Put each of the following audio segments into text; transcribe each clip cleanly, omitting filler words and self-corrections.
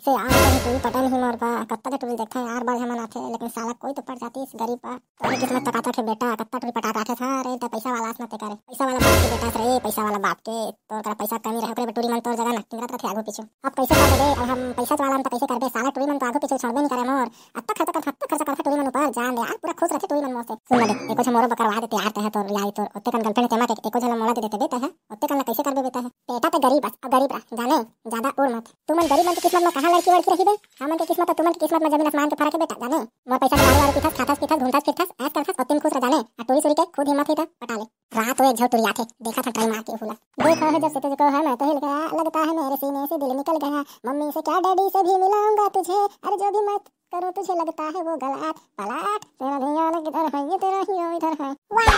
इसे यार कहीं टूरी पता नहीं मोर बा कत्ता के टूरी देखा यार बार हमन आथे लेकिन साला कोई तो पड़ जाती इस गरीब बा तोरी किस्मत तकाता के बेटा कत्ता टूरी पटा आथे था रे त पैसा वाला आसना ते करे पैसा वाला बाप के बेटा रे पैसा वाला बाप के तोर करा पैसा कमी रहे ओकरे टूरी मन तोर जगह नक्की रखे आगो पीछे अब पैसे का दे अब हम पैसा वाला हम पैसे करबे साला टूरी मन तो आगो पीछे छोड़बे नहीं करे मोर अत्ता खर्चा कर टूरी मन ऊपर जान दे यार पूरा खुश रहते टूरी मन मोर से सुन ले एको छ मोर बकरवा देते यार ते है तोर लाई तोर ओते कन गर्लफ्रेंड तेमा के एको झला मोला दे देते बेटा है ओते कन कैसे करबे बेटा है बेटा तो गरीब अब गरीब रह जाने ज्यादा उड़ मत तू मन गरीब मन की किस्मत में कहां लड़की वड़की रही बे हमन के किस्मत तुमन की किस्मत में जमीन आसमान के फर्क है बेटा जाने मोर पैसा के बारे पिथस खाथस ढूंढस फिरथस ऐस करथस और तुम खुश रह जाने और टूरी सूरी के खुद हिम्मत ही था पटा ले रात हुए झौ टूरी आथे देखा था ट्राई मार के हुला देखा है जब से तुझको है मैं तो हिल गया लगता है मेरे सीने से दिल निकल गया मम्मी से क्या डैडी से भी मिलाऊंगा तुझे अरे जो भी मत करो तुझे लगता है वो गलत पलट तेरा ध्यान किधर है ये तेरा ही इधर है वाह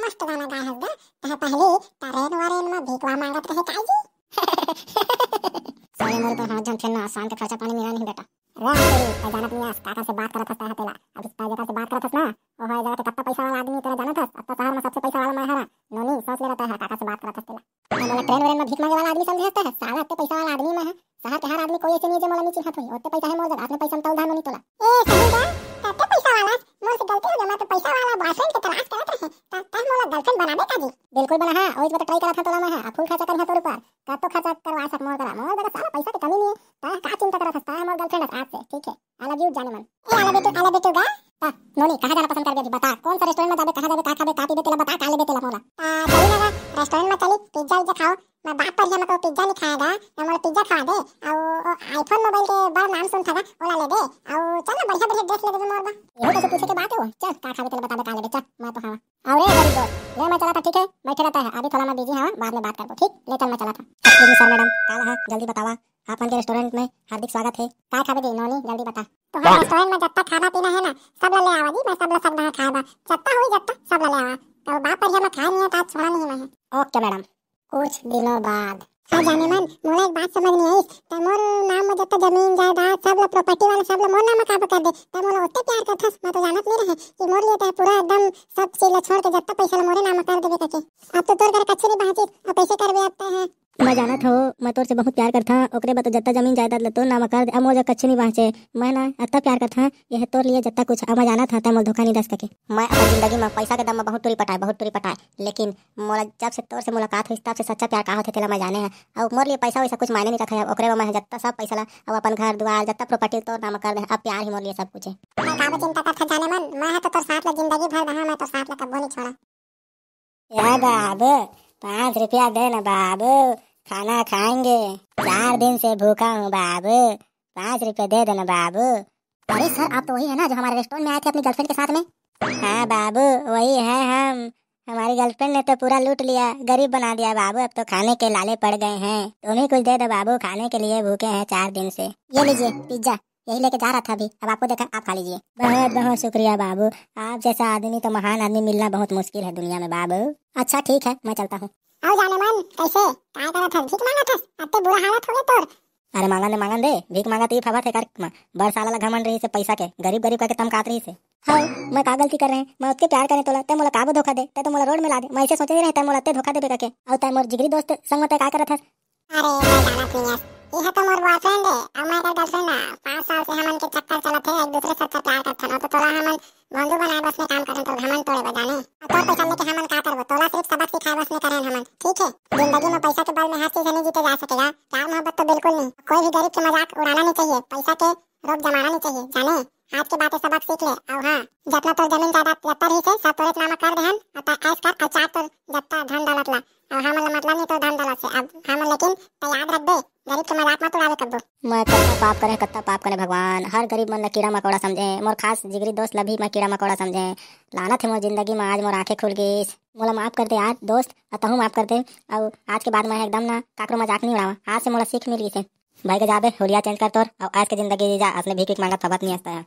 मस्त गाना गाया है तह पहले ट्रेन वारेन में भीखवा मांगत रहे काजी सारे मोर पर हाथ जम फेरना आसान के खर्चा पानी मिला नहीं बेटा रात तेरी जानत नहीं आस काका से बात करत हस्ता है तेला अब इस ताजा से बात करत हस ना ओ है जगह कत्ता पैसा वाला आदमी तेरा जानत हस अब तो शहर में सबसे पैसा वाला मैं हरा नोनी सोच ले रहता है काका से बात करत हस तेला मोला ट्रेन वारेन में भीख मांगे वाला आदमी समझे हस्ता है साला इतने पैसा वाला आदमी में है शहर के हर आदमी कोई ऐसे नहीं जो मोला नहीं चिन्हत होई ओते पैसा है मोर जगह अपने पैसा में उधार नहीं तोला ए सही बा कत्ते पैसा वाला मोर से गलती हो गया मैं तो पैसा वाला बॉयफ्रेंड के तलाश करत रहे तब मोला गर्लफ्रेंड बना दे काजी बिल्कुल बना हां ओइस बता ट्राई करत था तोला मैं फुल खर्चा कर तोर ऊपर का तो खर्चा करवा सक मोर करा मोर जगह साला पैसा की कमी नहीं है का चिंता करत हस्ता है मोर गर्लफ्रेंड आज से ठीक है आई लव यू जाने मन ए आला बेटू गा नोनी कहां जाना पसंद करबे बता कौन सा रेस्टोरेंट में जाबे कहां जाबे का खाबे का पीबे तेला बता का लेबे तेला मोला चली ना रेस्टोरेंट में चली पिज्जा उज्जा खाओ मैं बाप पर हम को पिज्जा नहीं खाएगा मैं मोला पिज्जा खा दे और आईफोन मोबाइल के बड़ा नाम सुन था ओला ले दे और चल ना बढ़िया बढ़िया ड्रेस ले दे मोर बा यही तो पूछे के बात है वो चल का खाबे तेला बता दे का लेबे चल मैं तो हां और गरीब दोस्त ले मैं चला था ठीक है बैठे रहता है अभी थोड़ा मैं बिजी हूं बाद में बात करबो ठीक ले चल मैं चला था एक्सक्यूज सर मैडम काला है जल्दी बतावा आपन के रेस्टोरेंट में हार्दिक स्वागत है का खाबे दे नोनी जल्दी बता तो हर रेस्टोरेंट में जत्ता खाना पीना है ना सब ले आवा जी मैं सब ला खाबा जत्ता होई जत्ता सब ले आवा तो बाप पर हम खा नहीं है तो छोड़ा नहीं मैं ओके मैडम कुछ दिनों बाद हाँ जाने मन मोला एक बात समझ नहीं आई त मोर नाम में जत्ता जमीन जायदाद सब ला प्रॉपर्टी वाला सब ला मोर नाम में काबू कर दे त मोला ओते प्यार करथस मैं तो जानत नहीं रहे कि मोर लिए त पूरा एकदम सब चीज छोड़ के जत्ता पैसा ला मोरे नाम में कर देबे करके अब तो तोर कर कच्चे नहीं बाची अब कैसे करबे अब त है मैं जानत हो मैं तोर से बहुत प्यार करथा ओकरे बत जत्ता जमीन जायदाद ले तो नाम कर दे मोर कच्चे नहीं बाचे मैं ना अत्ता प्यार करथा यह तोर लिए जत्ता कुछ अब मैं जाना था मोल धोखा नहीं दस के मैं अपन जिंदगी में पैसा के दम में बहुत टूरी पटाए लेकिन मोला जब से तोर से मुलाकात हुई तब से सच्चा प्यार का होथे तेला मैं जाने है और मोर लिए पैसा वैसा कुछ मायने नहीं रखा है ओकरे में मैं जत्ता सब पैसा ला अब अपन घर द्वार जत्ता प्रॉपर्टी तोर नाम कर दे अब प्यार ही मोर लिए सब कुछ है मैं काबे चिंता करथा जाने मन मैं तो तोर साथ ला जिंदगी भर रहा मैं तो साथ ला कबो नहीं छोड़ा यार बाबू 5 रुपया दे ना बाबू खाना खाएंगे 4 दिन से भूखा हूँ बाबू 5 रुपए दे देना बाबू अरे सर आप तो वही है ना जो हमारे रेस्टोरेंट में आए थे अपनी गर्लफ्रेंड के साथ में हाँ बाबू वही है हम हमारी गर्लफ्रेंड ने तो पूरा लूट लिया गरीब बना दिया बाबू अब तो खाने के लाले पड़ गए हैं तुम्हें कुछ दे दो बाबू खाने के लिए भूखे हैं 4 दिन से ये लीजिए पिज्जा यही लेके जा रहा था अभी अब आपको देखा आप खा लीजिए बहुत बहुत शुक्रिया बाबू आप जैसा आदमी तो महान आदमी मिलना बहुत मुश्किल है दुनिया में बाबू अच्छा ठीक है मैं चलता हूँ आओ जाने मन कैसे काय करत हस भीख मांगत हस अत्ते बुरा हालत हो गए तोर अरे मांगन दे भीख मांगत ही फबत है कर बड़ साला ला घमंड रही से पैसा के गरीब करके तम कात रही से हां मैं का गलती कर रहे हैं मैं उसके प्यार करे तोला ते मोला काबो धोखा दे ते तो मोला रोड में ला दे मैं ऐसे सोच ही रहता मोला ते धोखा देबे करके और ते मोर जिगरी दोस्त संग में ते का करत हस अरे मैं जानत नहीं है ये तो मोर बॉयफ्रेंड है और मैं गर्लफ्रेंड है 5 साल से हमन के चक्कर चलत है एक दूसरे से प्यार करत है तो तोला हमन बंधु बनाए बस में काम करन तो हमन तोड़े बजाने और तोर पैसा लेके हमन का करबो तोला सिर्फ सबक सिखाए बस में करें हमन ठीक है जिंदगी में पैसा के बल में हर चीज नहीं जीते जा सकेगा प्यार मोहब्बत तो बिल्कुल नहीं कोई भी गरीब के मजाक उड़ाना नहीं चाहिए पैसा के रोक जमाना नहीं चाहिए जाने आज की बातें सबक सीख ले और हाँ जितना तो जमीन जायदाद जत्ता रही से सब तोरे नाम कर देहन अता ऐस कर अचार तो जत्ता धन दौलत ला और हमन मतलब नहीं तो धन दौलत से अब हम लेकिन तो याद रख दे गरीब के मजाक मत उड़ावे कब्बो मैं कत्ता पाप करे भगवान हर गरीब मन ला कीड़ा मकोड़ा समझे मोर खास जिगरी दोस्त ला भी मैं कीड़ा मकोड़ा समझे लानत है मोर जिंदगी में आज मोर आंखें खुल गई मोला माफ कर दे आज दोस्त अतहु माफ कर दे और आज के बाद मैं एकदम ना काकरो मजाक नहीं उड़ावा आज से मोला सीख मिल गई से भाई के जाबे होलिया चेंज कर तोर और आज के जिंदगी जा असली भीख मांगा थबत नहीं आता है।